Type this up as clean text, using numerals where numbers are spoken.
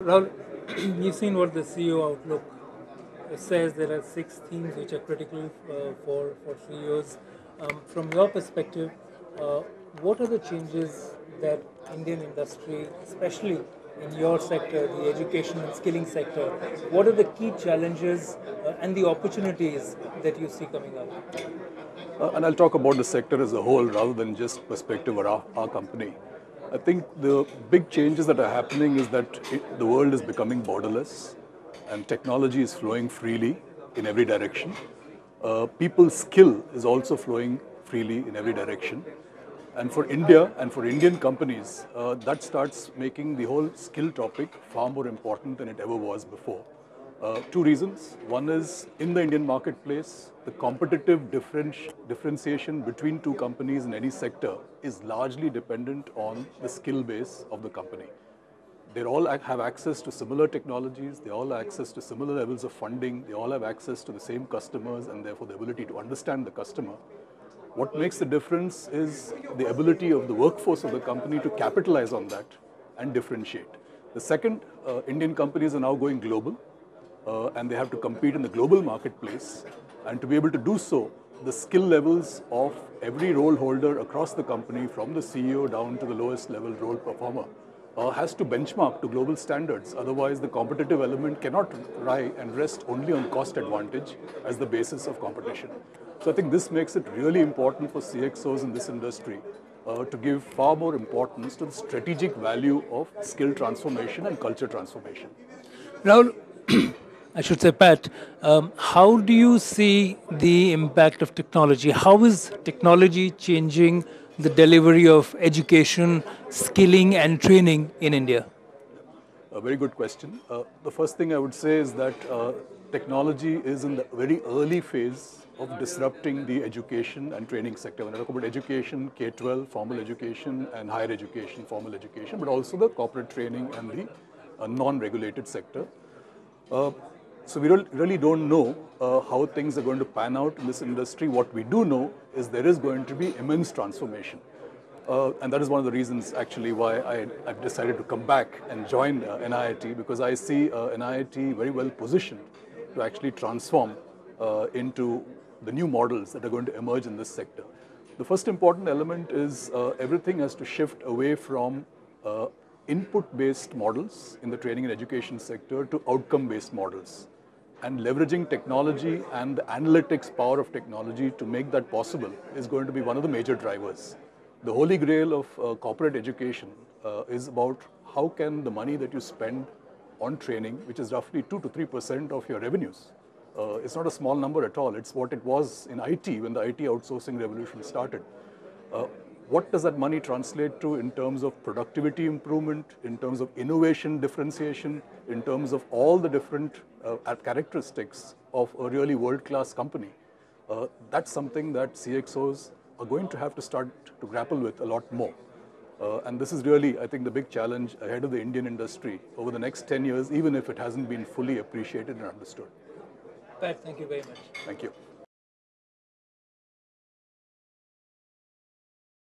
Rahul, you've seen what the CEO Outlook says. There are 6 themes which are critical for CEOs. From your perspective, uh, what are the changes that Indian industry, especially in your sector, the education and skilling sector, what are the key challenges and the opportunities that you see coming up? And I'll talk about the sector as a whole rather than just perspective of our company. I think the big changes that are happening is that the world is becoming borderless and technology is flowing freely in every direction. People's skill is also flowing freely in every direction. And for India and for Indian companies, that starts making the whole skill topic far more important than it ever was before. Two reasons. One is in the Indian marketplace, the competitive differentiation between two companies in any sector is largely dependent on the skill base of the company. They all have access to similar technologies, they all have access to similar levels of funding, they all have access to the same customers and therefore the ability to understand the customer. What makes the difference is the ability of the workforce of the company to capitalize on that and differentiate. The second, Indian companies are now going global and they have to compete in the global marketplace. And to be able to do so, the skill levels of every role holder across the company, from the CEO down to the lowest level role performer, has to benchmark to global standards. Otherwise, the competitive element cannot rely and rest only on cost advantage as the basis of competition. So I think this makes it really important for CXOs in this industry to give far more importance to the strategic value of skill transformation and culture transformation. Rahul, I should say, Pat, how do you see the impact of technology? How is technology changing the delivery of education, skilling, and training in India? A very good question. The first thing I would say is that technology is in the very early phase of disrupting the education and training sector. When I talk about education, K-12, formal education, and higher education, formal education, but also the corporate training and the non-regulated sector. So we really don't know how things are going to pan out in this industry. What we do know is there is going to be immense transformation. And that is one of the reasons actually why I've decided to come back and join NIIT, because I see NIIT very well positioned to actually transform into the new models that are going to emerge in this sector. The first important element is everything has to shift away from input-based models in the training and education sector to outcome-based models. And leveraging technology and the analytics power of technology to make that possible is going to be one of the major drivers. The holy grail of corporate education is about how can the money that you spend on training, which is roughly 2 to 3% of your revenues. It's not a small number at all. It's what it was in IT when the IT outsourcing revolution started. What does that money translate to in terms of productivity improvement, in terms of innovation differentiation, in terms of all the different characteristics of a really world-class company? That's something that CXOs are going to have to start to grapple with a lot more. And this is really, I think, the big challenge ahead of the Indian industry over the next 10 years, even if it hasn't been fully appreciated and understood. Pat, thank you very much. Thank you.